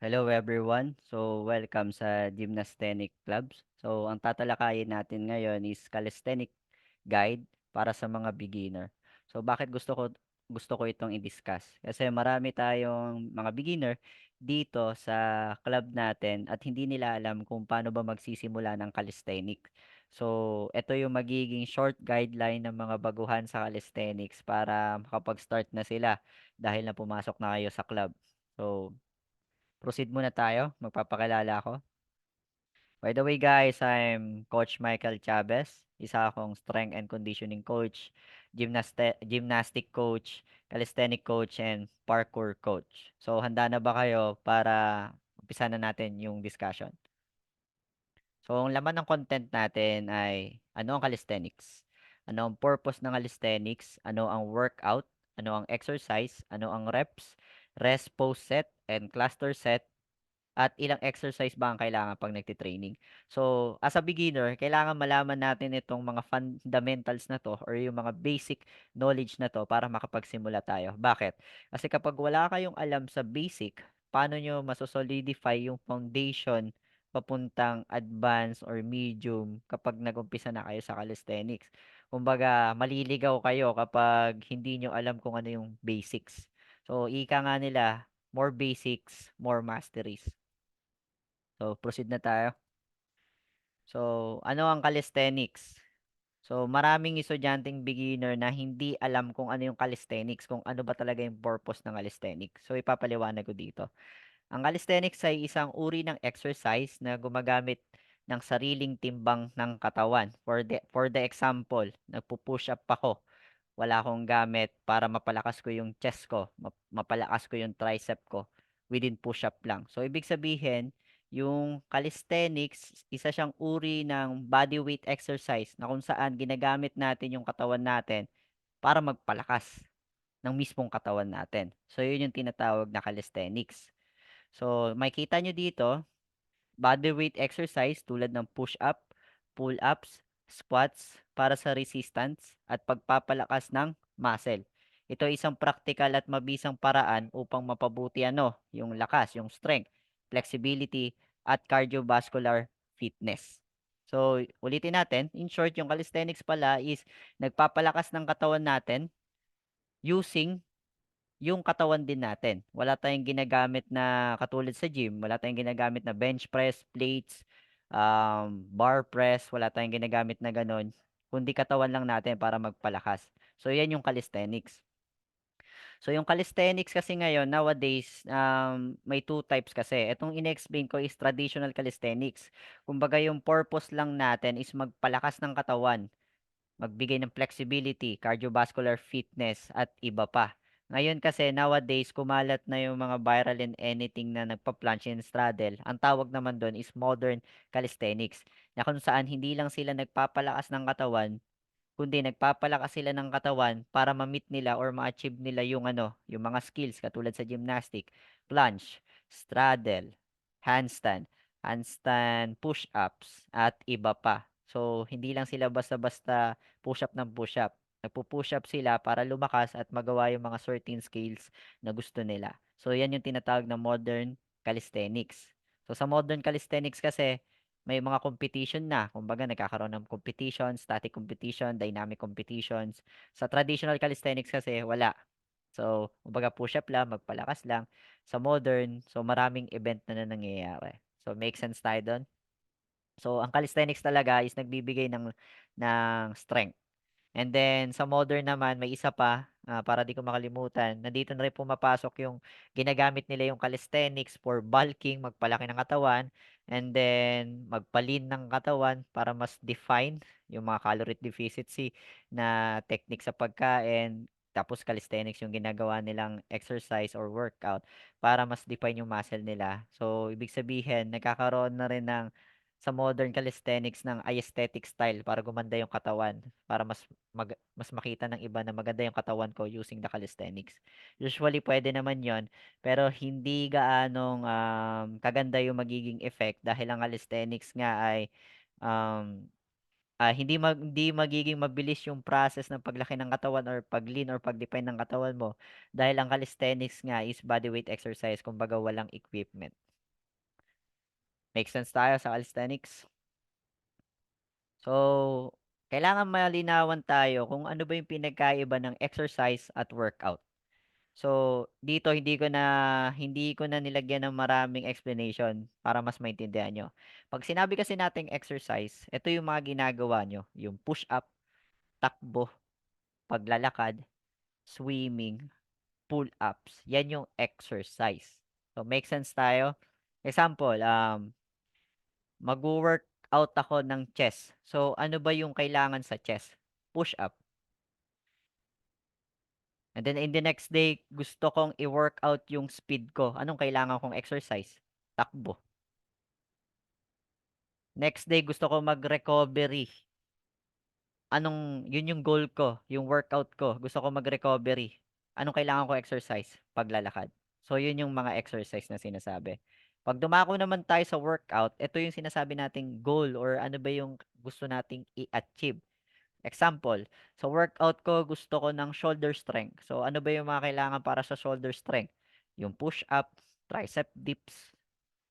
Hello everyone. So welcome sa Gymnastic Clubs. So ang tatalakayin natin ngayon is calisthenic guide para sa mga beginner. So bakit gusto ko itong i-discuss? Kasi marami tayong mga beginner dito sa club natin at hindi nila alam kung paano ba magsisimula ng calisthenic. So ito yung magiging short guideline ng mga baguhan sa calisthenics para makapag-start na sila dahil na pumasok na kayo sa club. So proceed muna tayo. Magpapakilala ako. By the way, guys, I'm Coach Michael Chavez. Isa akong strength and conditioning coach, gymnastic coach, calisthenic coach, and parkour coach. So, handa na ba kayo para umpisa na natin yung discussion? So, ang laman ng content natin ay ano ang calisthenics? Ano ang purpose ng calisthenics? Ano ang workout? Ano ang exercise? Ano ang reps? Rest, pose set, and cluster set, at ilang exercise ba ang kailangan 'pag nagte-training. So, as a beginner, kailangan malaman natin itong mga fundamentals na 'to or yung mga basic knowledge na 'to para makapagsimula tayo. Bakit? Kasi kapag wala kayong alam sa basic, paano niyo maso-solidify yung foundation papuntang advanced or medium kapag nag-umpisa na kayo sa calisthenics. Kumbaga, maliligaw kayo kapag hindi niyo alam kung ano yung basics. So, ika nga nila, more basics, more masteries. So, proceed na tayo. So, ano ang calisthenics? So, maraming estudyanteng beginner na hindi alam kung ano yung calisthenics, kung ano ba talaga yung purpose ng calisthenics. So, ipapaliwanag ko dito. Ang calisthenics ay isang uri ng exercise na gumagamit ng sariling timbang ng katawan. For the example, nagpo-push up ako, wala akong gamit para mapalakas ko yung chest ko, mapalakas ko yung tricep ko within push-up lang. So, ibig sabihin, yung calisthenics, isa siyang uri ng body weight exercise na kung saan ginagamit natin yung katawan natin para magpalakas ng mismong katawan natin. So, yun yung tinatawag na calisthenics. So, makikita nyo dito, body weight exercise tulad ng push-up, pull-ups, squats para sa resistance at pagpapalakas ng muscle. Ito ay isang practical at mabisang paraan upang mapabuti yung lakas, yung strength, flexibility, at cardiovascular fitness. So, ulitin natin. In short, yung calisthenics pala is nagpapalakas ng katawan natin using yung katawan din natin. Wala tayong ginagamit na katulad sa gym, wala tayong ginagamit na bench press, plates, bar press, wala tayong ginagamit na gano'n, kundi katawan lang natin para magpalakas. So, yan yung calisthenics. So, yung calisthenics kasi ngayon, nowadays, may two types kasi. Itong ine-explain ko is traditional calisthenics. Kumbaga, yung purpose lang natin is magpalakas ng katawan, magbigay ng flexibility, cardiovascular fitness, at iba pa. Ngayon kasi nowadays kumalat na yung mga viral and anything na nagpa-planche and straddle. Ang tawag naman doon is modern calisthenics, na kung saan hindi lang sila nagpapalakas ng katawan, kundi nagpapalakas sila ng katawan para ma-meet nila or ma-achieve nila yung mga skills katulad sa gymnastic, planche, straddle, handstand, handstand push-ups, at iba pa. So, hindi lang sila basta-basta push-up ng push-up. Nagpo-push up sila para lumakas at magawa yung mga certain skills na gusto nila. So, yan yung tinatawag na modern calisthenics. So, sa modern calisthenics kasi, may mga competition na. Kumbaga, nagkakaroon ng competition, static competition, dynamic competitions. Sa traditional calisthenics kasi, wala. So, kumbaga push-up lang, magpalakas lang. Sa modern, so maraming event na nangyayari. So, make sense tayo doon? So, ang calisthenics talaga is nagbibigay ng strength. And then sa modern naman may isa pa, para di ko makalimutan, nandito na rin pumapasok yung ginagamit nila yung calisthenics for bulking, magpalaki ng katawan, and then magpa-lean ng katawan para mas define yung mga calorie deficiency na technique sa pagkain. Tapos calisthenics yung ginagawa nilang exercise or workout para mas define yung muscle nila. So, ibig sabihin, nagkakaroon na rin sa modern calisthenics ng aesthetic style para gumanda yung katawan, para mas makita ng iba na maganda yung katawan ko using the calisthenics. Usually pwede naman yon, pero hindi gaanong kaganda yung magiging effect dahil ang calisthenics nga ay um, hindi magiging mabilis yung process ng paglaki ng katawan or pag-lean or pag-define ng katawan mo dahil ang calisthenics nga is bodyweight exercise, kumbaga walang equipment. Make sense tayo sa calisthenics? So, kailangan malinawan tayo kung ano ba yung pinagkaiba ng exercise at workout. So, dito hindi ko na nilagyan ng maraming explanation para mas maintindihan niyo. 'Pag sinabi kasi nating exercise, ito yung mga ginagawa niyo, yung push-up, takbo, paglalakad, swimming, pull-ups, 'yan yung exercise. So, make sense tayo? Example, magwo-workout ako ng chest. So, ano ba yung kailangan sa chest? Push-up. And then in the next day, gusto kong i-workout yung speed ko. Anong kailangan kong exercise? Takbo. Next day, gusto ko mag-recovery. Yun yung goal ko, yung workout ko. Gusto ko mag-recovery. Anong kailangan ko exercise? Paglalakad. So, yun yung mga exercise na sinasabi. Pag dumako naman tayo sa workout, ito yung sinasabi nating goal or ano ba yung gusto nating i-achieve. Example, sa workout ko gusto ko ng shoulder strength. So, ano ba yung mga kailangan para sa shoulder strength? Yung push-up, tricep dips,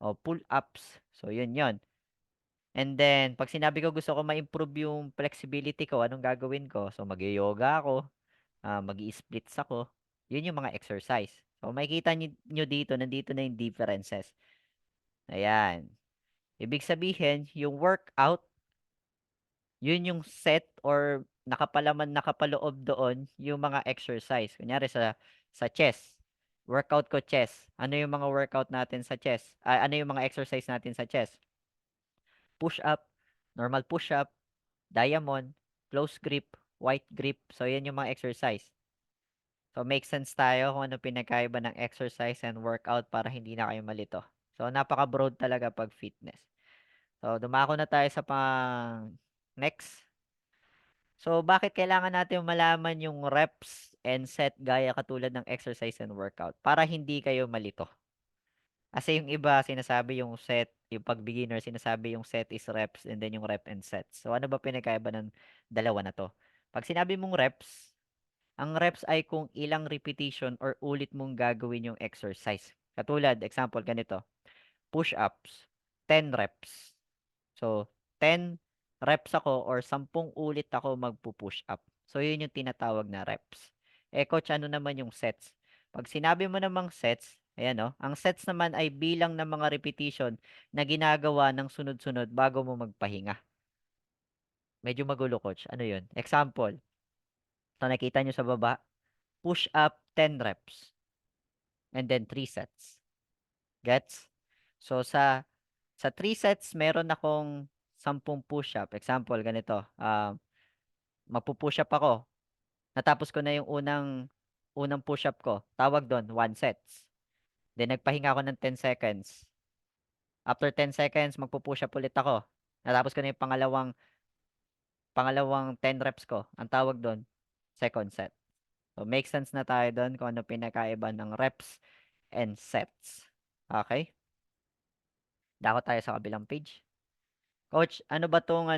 o pull-ups. So, yun yon. And then, pag sinabi ko gusto ko ma-improve yung flexibility ko, anong gagawin ko? So, mag-yoga ako, mag-i-splits ako. Yun yung mga exercise. So, makikita nyo dito, nandito na yung differences. Ayan. Ibig sabihin, yung workout, yun yung set or nakapaloob doon yung mga exercise. Kunyari sa chest, workout ko chest. Ano yung mga workout natin sa chest? Ano yung mga exercise natin sa chest? Push up, normal push up, diamond, close grip, white grip. So yan yung mga exercise. So make sense tayo kung ano pinagkaiba ng exercise and workout para hindi na kayo malito. So napaka-broad talaga pag fitness. So dumako na tayo sa pang next. So, bakit kailangan natin malaman yung reps and set gaya katulad ng exercise and workout? Para hindi kayo malito. Kasi yung iba sinasabi yung set, yung pag beginner sinasabi yung set is reps and then yung rep and set. So, ano ba pinagkaiba ng dalawa na to? Pag sinabi mong reps, ang reps ay kung ilang repetition or ulit mong gagawin yung exercise. Katulad, example, ganito. Push-ups, 10 reps. So, 10 reps ako or 10 ulit ako magpu-push up. So, yun yung tinatawag na reps. Coach, ano naman yung sets? Pag sinabi mo namang sets, ayan no, ang sets naman ay bilang ng mga repetition na ginagawa ng sunod-sunod bago mo magpahinga. Medyo magulo, coach. Ano yun? Example, so nakita nyo sa baba, push up 10 reps and then 3 sets. Gets? So, sa 3 sets, meron akong 10 push up. Example, ganito. Magpu-push up ako. Natapos ko na yung unang push up ko. Tawag doon, 1 sets. Then nagpahinga ako ng 10 seconds. After 10 seconds, magpu-push up ulit ako. Natapos ko na yung pangalawang 10 reps ko. Ang tawag doon, second set. So, make sense na tayo doon kung ano pinakaiba ng reps and sets. Okay? Dako tayo sa kabilang page. Coach, ano ba tong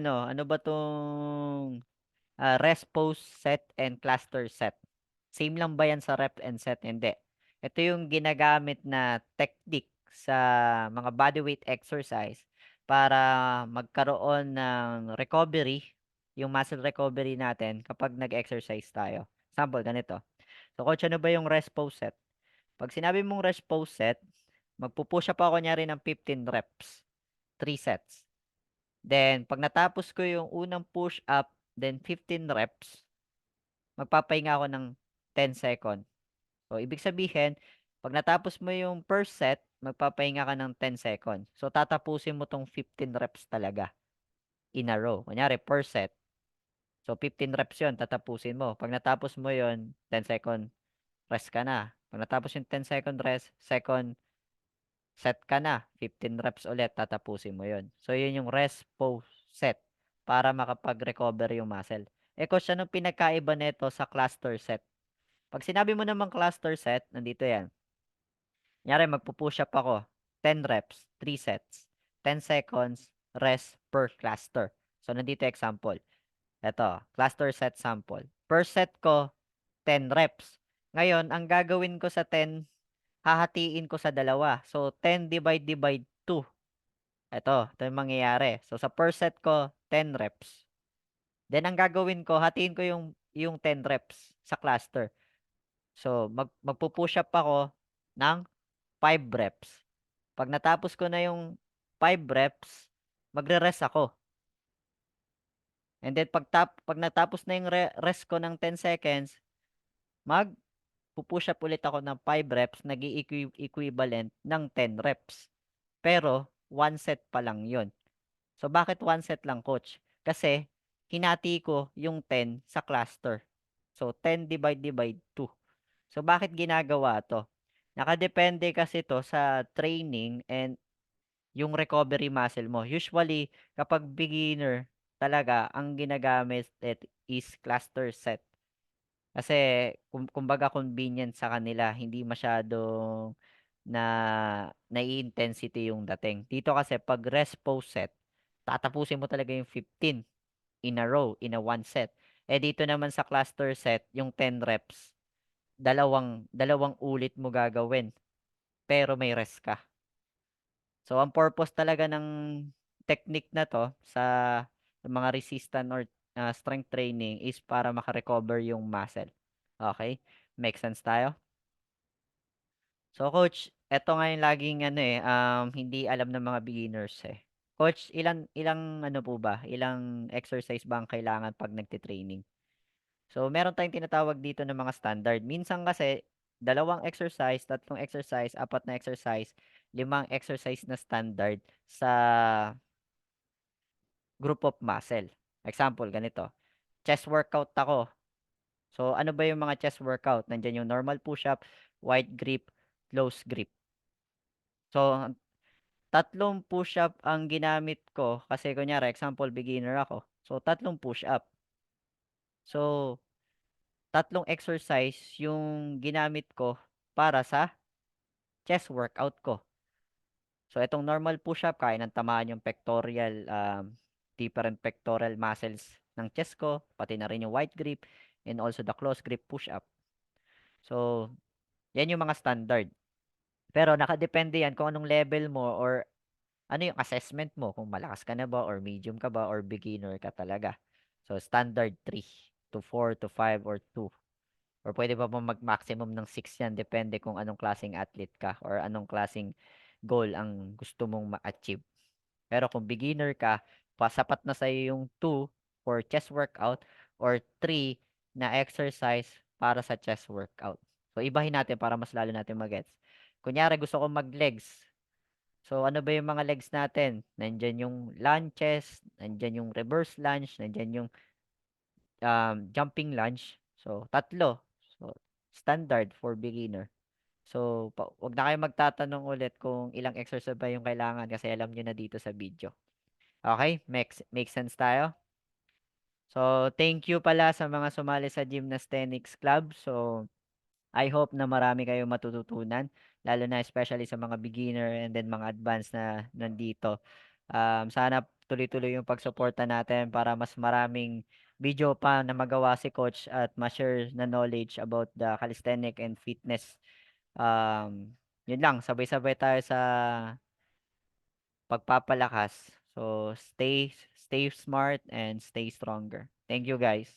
rest pose set and cluster set? Same lang ba yan sa rep and set? Hindi. Ito yung ginagamit na technique sa mga bodyweight exercise para magkaroon ng recovery, yung muscle recovery natin kapag nag-exercise tayo. Example, ganito. So, coach, ano ba yung rest pose set? Pag sinabi mong rest pose set, magpupush up ako kunyari ng 15 reps, 3 sets. Then, pag natapos ko yung unang push up, then 15 reps, magpapahinga ako ng 10 seconds. So, ibig sabihin, pag natapos mo yung first set, magpapahinga ka ng 10 seconds. So, tatapusin mo tong 15 reps talaga in a row. Kunyari, per set. So, 15 reps yun, tatapusin mo. Pag natapos mo yun, 10 second rest ka na. Pag natapos yung 10 second rest, second set ka na. 15 reps ulit, tatapusin mo yun. So, yun yung rest, pause, set para makapag-recover yung muscle. Coach, anong pinagkaiba nito sa cluster set? Pag sinabi mo namang cluster set, nandito yan. Kunyari, magpo-push up ako. 10 reps, 3 sets. 10 seconds, rest per cluster. So, nandito example. Ito, cluster set sample. Per set ko, 10 reps. Ngayon, ang gagawin ko sa 10, hahatiin ko sa dalawa. So, 10 divide 2. ito yung mangyayari. So, sa first set ko, 10 reps. Then, ang gagawin ko, hatiin ko yung 10 reps sa cluster. So, magpo-push up ako ng 5 reps. Pag natapos ko na yung 5 reps, magre-rest ako. And then, pag natapos na yung rest ko ng 10 seconds, push up ulit ako ng 5 reps, equivalent ng 10 reps. Pero, one set pa lang yun. So, bakit one set lang, coach? Kasi, hinati ko yung 10 sa cluster. So, 10 divide 2. So, bakit ginagawa to? Nakadepende kasi to sa training and yung recovery muscle mo. Usually, kapag beginner, talaga, ang ginagamit is cluster set. Kasi, kumbaga convenient sa kanila, hindi masyadong nai-intensity yung dating. Dito kasi, pag rest pose set, tatapusin mo talaga yung 15 in a row, in a one set. Dito naman sa cluster set, yung 10 reps, dalawang ulit mo gagawin, pero may rest ka. So, ang purpose talaga ng technique na to sa mga resistant or strength training is para makarecover yung muscle. Okay? Make sense tayo? So, coach, eto nga yung laging hindi alam ng mga beginners eh. Coach, ilang ano po ba? Ilang exercise ba ang kailangan pag nagte-training? So, meron tayong tinatawag dito ng mga standard. Minsan kasi, 2 exercise, 3 exercise, 4 na exercise, 5 exercise na standard sa group of muscle. Example, ganito. Chest workout ako. So, ano ba yung mga chest workout? Nandiyan yung normal push-up, wide grip, close grip. So, 3 push-up ang ginamit ko kasi kunyari, example, beginner ako. So, 3 push-up. So, 3 exercise yung ginamit ko para sa chest workout ko. So, itong normal push-up, kaya nang tamaan yung pectoral, different pectoral muscles ng chest ko, pati na rin yung wide grip, and also the close grip push-up. So, yan yung mga standard. Pero nakadepende yan kung anong level mo or ano yung assessment mo, kung malakas ka na ba or medium ka ba or beginner ka talaga. So, standard 3 to 4 to 5 or 2. Or pwede pa bang mag-maximum ng 6 yan, depende kung anong klaseng athlete ka or anong klaseng goal ang gusto mong ma-achieve. Pero kung beginner ka, sapat na sa'yo yung 2 for chest workout or 3 na exercise para sa chest workout. So, ibahin natin para mas lalo natin magets. Kunyari, gusto ko mag-legs. So, ano ba yung mga legs natin? Nandyan yung lunges, nandyan yung reverse lunge, nandyan yung jumping lunge. So, 3. So, standard for beginner. So, wag na kayo magtatanong ulit kung ilang exercise ba yung kailangan kasi alam nyo na dito sa video. Okay? Make sense tayo? So, thank you pala sa mga sumali sa Gymnasthenics Club. So, I hope na marami kayong matututunan, lalo na especially sa mga beginner and then mga advanced na nandito. Sana tuloy-tuloy yung pagsuporta natin para mas maraming video pa na magawa si coach at ma-share na knowledge about the calisthenic and fitness. Yun lang, sabay-sabay tayo sa pagpapalakas. So, stay smart and stay stronger. Thank you, guys.